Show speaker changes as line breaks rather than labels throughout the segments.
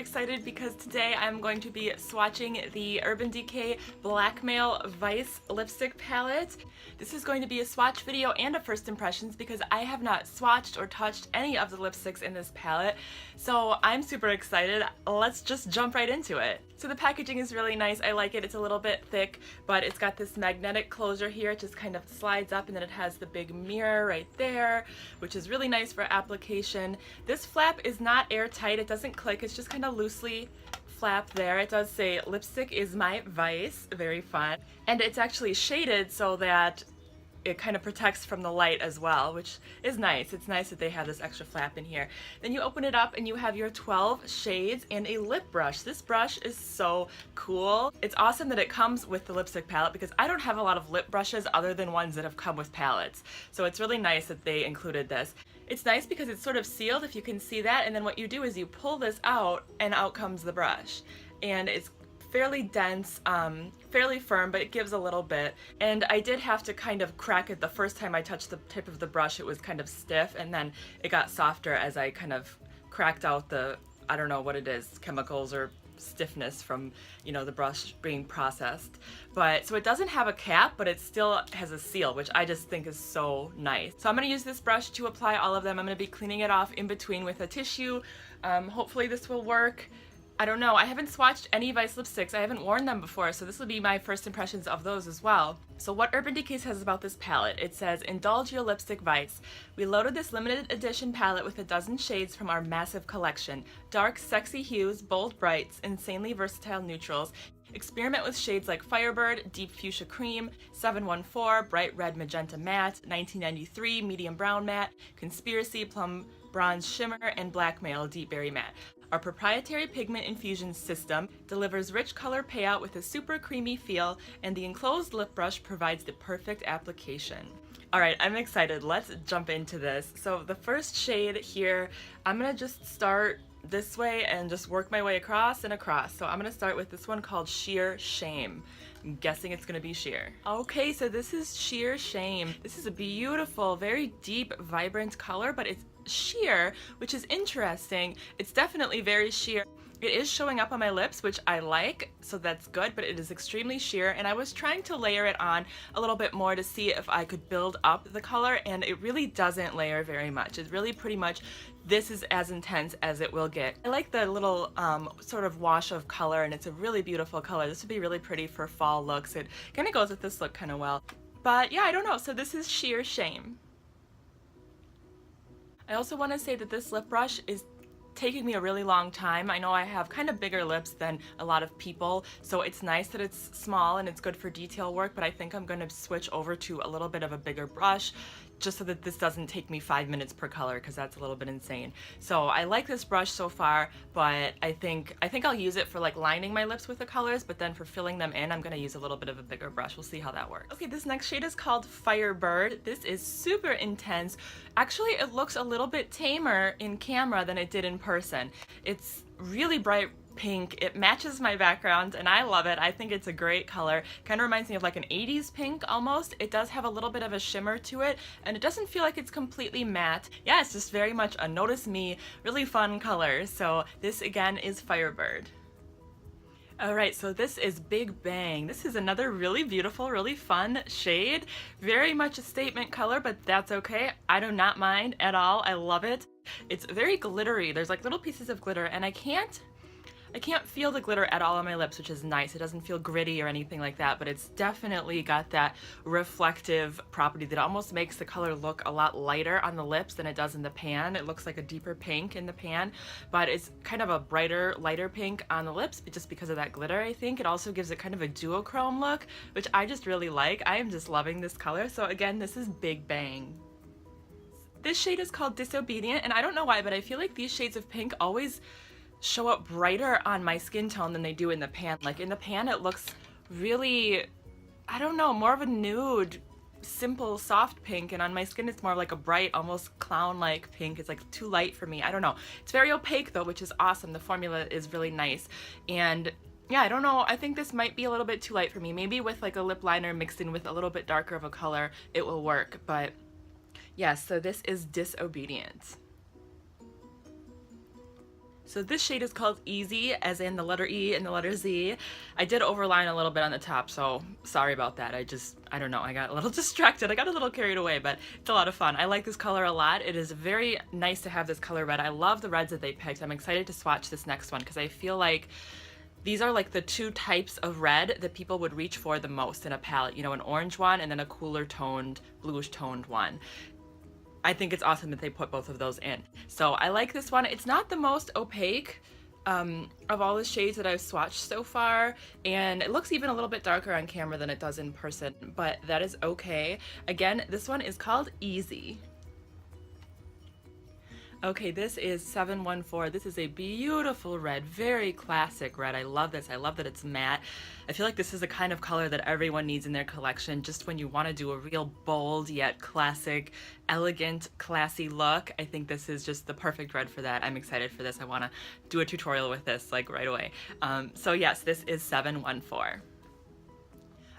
excited because today I'm going to be swatching the Urban Decay Blackmail Vice lipstick palette. This is going to be a swatch video and a first impressions because I have not swatched or touched any of the lipsticks in this palette. So I'm super excited. Let's just jump right into it. So the packaging is really nice. I like it. It's a little bit thick, but it's got this magnetic closure here. It just kind of slides up and then it has the big mirror right there, which is really nice for application. This flap is not airtight. It doesn't click. It's just kind of loosely flap there. It does say lipstick is my vice. Very fun. And it's actually shaded so that it kind of protects from the light as well, which is nice. It's nice that they have this extra flap in here. Then you open it up and you have your 12 shades and a lip brush. This brush is so cool. It's awesome that it comes with the lipstick palette because I don't have a lot of lip brushes other than ones that have come with palettes. So it's really nice that they included this. It's nice because it's sort of sealed, if you can see that, and then what you do is you pull this out and out comes the brush. And it's fairly dense, fairly firm, but it gives a little bit. And I did have to kind of crack it the first time I touched the tip of the brush. It was kind of stiff, and then it got softer as I kind of cracked out the, I don't know what it is, chemicals or stiffness from, you know, the brush being processed. But so it doesn't have a cap, but it still has a seal, which I just think is so nice. So I'm going to use this brush to apply all of them. I'm going to be cleaning it off in between with a tissue. Hopefully this will work. I don't know, I haven't swatched any Vice lipsticks. I haven't worn them before, so this will be my first impressions of those as well. So what Urban Decay says about this palette, it says, indulge your lipstick vice. We loaded this limited edition palette with a dozen shades from our massive collection. Dark, sexy hues, bold brights, insanely versatile neutrals. Experiment with shades like Firebird, Deep Fuchsia Cream, 714, Bright Red Magenta Matte, 1993, Medium Brown Matte, Conspiracy, Plum Bronze Shimmer, and Blackmail, Deep Berry Matte. Our proprietary pigment infusion system delivers rich color payout with a super creamy feel, and the enclosed lip brush provides the perfect application. Alright, I'm excited. Let's jump into this. So the first shade here, I'm gonna just start this way and just work my way across and across. So I'm gonna start with this one called Sheer Shame. I'm guessing it's gonna be sheer. Okay, so this is Sheer Shame. This is a beautiful, very deep, vibrant color, but it's sheer, which is interesting. It's definitely very sheer. It is showing up on my lips, which I like, so that's good, but it is extremely sheer, and I was trying to layer it on a little bit more to see if I could build up the color, and it really doesn't layer very much. It's really pretty much, this is as intense as it will get. I like the little sort of wash of color, and it's a really beautiful color. This would be really pretty for fall looks. It kind of goes with this look kind of well. But yeah, I don't know, so this is Sheer Shame. I also want to say that this lip brush is taking me a really long time. I know I have kind of bigger lips than a lot of people, so it's nice that it's small and it's good for detail work, but I think I'm going to switch over to a little bit of a bigger brush just so that this doesn't take me 5 minutes per color, because that's a little bit insane. So I like this brush so far, but I think I'll use it for like lining my lips with the colors, but then for filling them in, I'm going to use a little bit of a bigger brush. We'll see how that works. Okay, this next shade is called Firebird. This is super intense. Actually, it looks a little bit tamer in camera than it did in person. It's really bright pink. It matches my background and I love it. I think it's a great color. Kind of reminds me of like an 80s pink almost. It does have a little bit of a shimmer to it, and it doesn't feel like it's completely matte. Yeah, it's just very much a notice me, really fun color. So this again is Firebird. Alright, so this is Big Bang. This is another really beautiful, really fun shade. Very much a statement color, but that's okay. I do not mind at all. I love it. It's very glittery. There's like little pieces of glitter, and I can't feel the glitter at all on my lips, which is nice. It doesn't feel gritty or anything like that, but it's definitely got that reflective property that almost makes the color look a lot lighter on the lips than it does in the pan. It looks like a deeper pink in the pan, but it's kind of a brighter, lighter pink on the lips just because of that glitter, I think. It also gives it kind of a duochrome look, which I just really like. I am just loving this color. So again, this is Big Bang. This shade is called Disobedient, and I don't know why, but I feel like these shades of pink always show up brighter on my skin tone than they do in the pan. Like in the pan it looks really, I don't know, more of a nude, simple, soft pink, and on my skin it's more like a bright, almost clown-like pink. It's like too light for me. I don't know. It's very opaque though, which is awesome. The formula is really nice. And yeah, I don't know, I think this might be a little bit too light for me. Maybe with like a lip liner mixed in with a little bit darker of a color, it will work. But yes, so this is Disobedient. So this shade is called Easy, as in the letter E and the letter Z. I did overline a little bit on the top, so sorry about that. I don't know, I got a little distracted. I got a little carried away, but it's a lot of fun. I like this color a lot. It is very nice to have this color red. I love the reds that they picked. I'm excited to swatch this next one because I feel like these are like the two types of red that people would reach for the most in a palette. You know, an orange one and then a cooler toned, bluish toned one. I think it's awesome that they put both of those in. So I like this one. It's not the most opaque of all the shades that I've swatched so far, and it looks even a little bit darker on camera than it does in person, but that is okay. Again, this one is called Easy. Okay, this is 714. This is a beautiful red, very classic red. I love this. I love that it's matte. I feel like this is the kind of color that everyone needs in their collection just when you want to do a real bold yet classic, elegant, classy look. I think this is just the perfect red for that. I'm excited for this. I want to do a tutorial with this like right away. So yes, this is 714.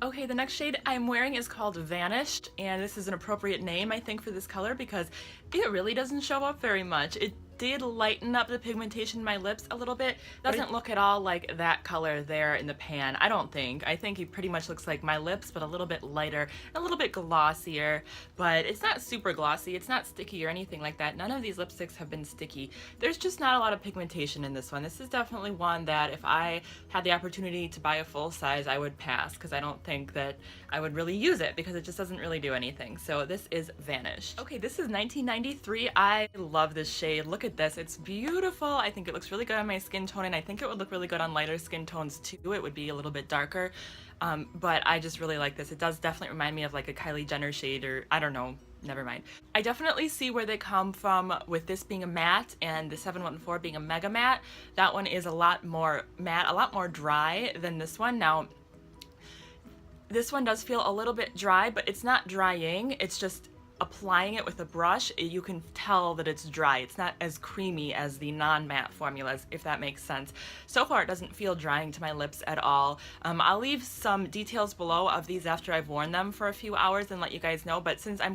Okay, the next shade I'm wearing is called Vanished, and this is an appropriate name, I think, for this color because it really doesn't show up very much. It did lighten up the pigmentation in my lips a little bit. Doesn't look at all like that color there in the pan, I don't think. I think it pretty much looks like my lips, but a little bit lighter, a little bit glossier, but it's not super glossy. It's not sticky or anything like that. None of these lipsticks have been sticky. There's just not a lot of pigmentation in this one. This is definitely one that if I had the opportunity to buy a full size, I would pass because I don't think that I would really use it because it just doesn't really do anything. So this is Vanished. Okay, this is 1993. I love this shade. Look at this. It's beautiful. I think it looks really good on my skin tone, and I think it would look really good on lighter skin tones too. It would be a little bit darker, but I just really like this. It does definitely remind me of like a Kylie Jenner shade, or I don't know, never mind. I definitely see where they come from with this being a matte and the 714 being a mega matte. That one is a lot more matte, a lot more dry than this one. Now, this one does feel a little bit dry, but it's not drying. It's just applying it with a brush, you can tell that it's dry. It's not as creamy as the non-matte formulas, if that makes sense. So far, it doesn't feel drying to my lips at all. I'll leave some details below of these after I've worn them for a few hours and let you guys know, but since I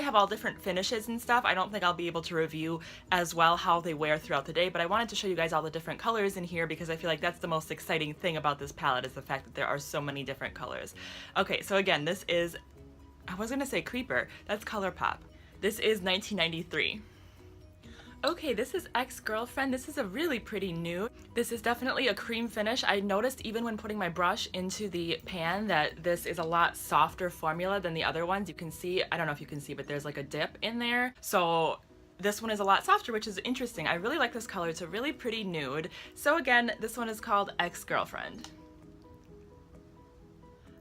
have all different finishes and stuff, I don't think I'll be able to review as well how they wear throughout the day, but I wanted to show you guys all the different colors in here because I feel like that's the most exciting thing about this palette is the fact that there are so many different colors. Okay, so again, this is, I was gonna say Creeper, that's ColourPop. This is 1993. Okay, this is Ex-Girlfriend. This is a really pretty nude. This is definitely a cream finish. I noticed even when putting my brush into the pan that this is a lot softer formula than the other ones. You can see, I don't know if you can see, but there's like a dip in there. So this one is a lot softer, which is interesting. I really like this color. It's a really pretty nude. So again, this one is called Ex-Girlfriend.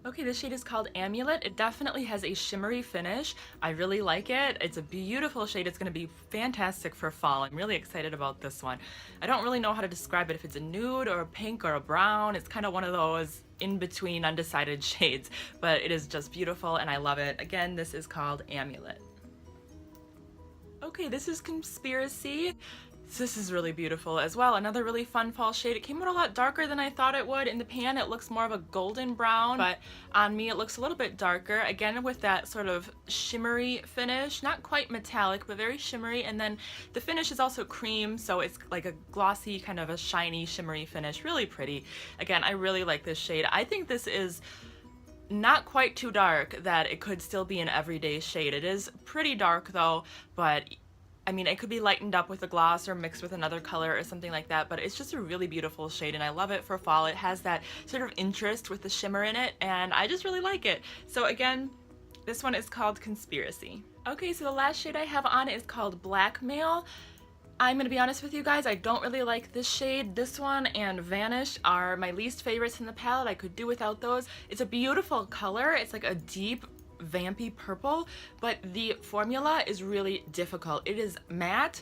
Okay, this shade is called Amulet. It definitely has a shimmery finish. I really like it. It's a beautiful shade. It's going to be fantastic for fall. I'm really excited about this one. I don't really know how to describe it, if it's a nude or a pink or a brown. It's kind of one of those in-between undecided shades, but it is just beautiful and I love it. Again, this is called Amulet. Okay, this is Conspiracy. This is really beautiful as well. Another really fun fall shade. It came out a lot darker than I thought it would. In the pan, it looks more of a golden brown, but on me, it looks a little bit darker. Again, with that sort of shimmery finish, not quite metallic, but very shimmery. And then the finish is also cream, so it's like a glossy, kind of a shiny, shimmery finish. Really pretty. Again, I really like this shade. I think this is not quite too dark that it could still be an everyday shade. It is pretty dark though, but I mean, it could be lightened up with a gloss or mixed with another color or something like that, but it's just a really beautiful shade and I love it for fall. It has that sort of interest with the shimmer in it and I just really like it. So again, this one is called Conspiracy. Okay, so the last shade I have on is called Blackmail. I'm gonna be honest with you guys, I don't really like this shade. This one and Vanish are my least favorites in the palette. I could do without those. It's a beautiful color. It's like a deep vampy purple, but the formula is really difficult. It is matte,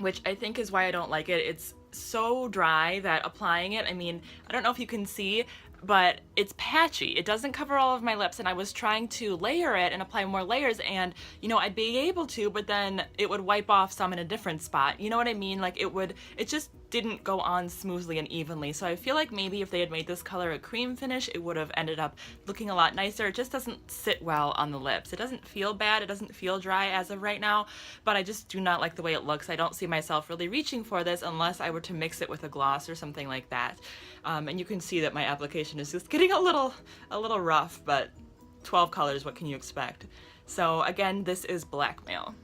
which I think is why I don't like it. It's so dry that applying it, I mean, I don't know if you can see, but it's patchy. It doesn't cover all of my lips and I was trying to layer it and apply more layers and, you know, I'd be able to, but then it would wipe off some in a different spot. You know what I mean? Like it just didn't go on smoothly and evenly. So I feel like maybe if they had made this color a cream finish, it would have ended up looking a lot nicer. It just doesn't sit well on the lips. It doesn't feel bad, it doesn't feel dry as of right now, but I just do not like the way it looks. I don't see myself really reaching for this unless I were to mix it with a gloss or something like that. And you can see that my application is just getting a little rough, but 12 colors, what can you expect? So again, this is Blackmail.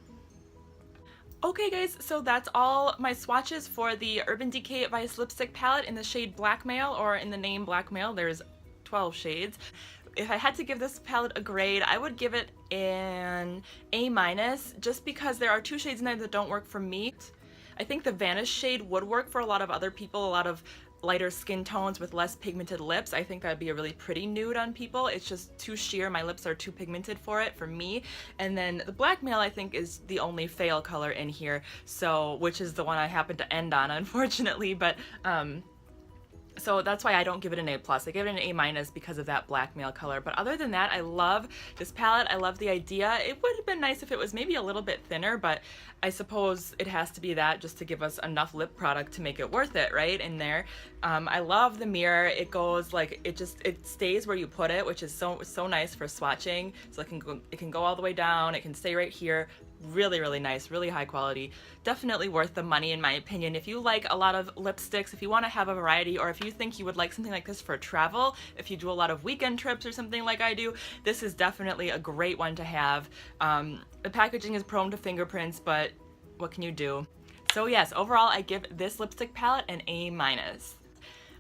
Okay guys, so that's all my swatches for the Urban Decay Vice Lipstick Palette in the shade Blackmail, or in the name Blackmail. There's 12 shades. If I had to give this palette a grade, I would give it an A-, just because there are 2 shades in there that don't work for me. I think the Vanish shade would work for a lot of other people, a lot of lighter skin tones with less pigmented lips. I think that'd be a really pretty nude on people. It's just too sheer. My lips are too pigmented for it, for me. And then the Blackmail, I think, is the only fail color in here, so, which is the one I happen to end on, unfortunately. But so that's why I don't give it an A+. I give it an A- because of that Blackmail color. But other than that, I love this palette. I love the idea. It would have been nice if it was maybe a little bit thinner, but I suppose it has to be that just to give us enough lip product to make it worth it, right, in there. I love the mirror. It goes like, it stays where you put it, which is so nice for swatching. So it can go all the way down. It can stay right here. Really, really nice, really high quality. Definitely worth the money in my opinion. If you like a lot of lipsticks, if you want to have a variety, or if you think you would like something like this for travel, if you do a lot of weekend trips or something like I do, this is definitely a great one to have. The packaging is prone to fingerprints, but what can you do? So yes, overall I give this lipstick palette an A-.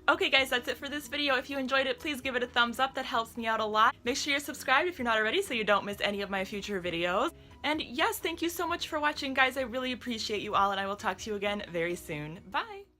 Okay guys, that's it for this video. If you enjoyed it, please give it a thumbs up. That helps me out a lot. Make sure you're subscribed if you're not already so you don't miss any of my future videos. And yes, thank you so much for watching, guys. I really appreciate you all, and I will talk to you again very soon. Bye!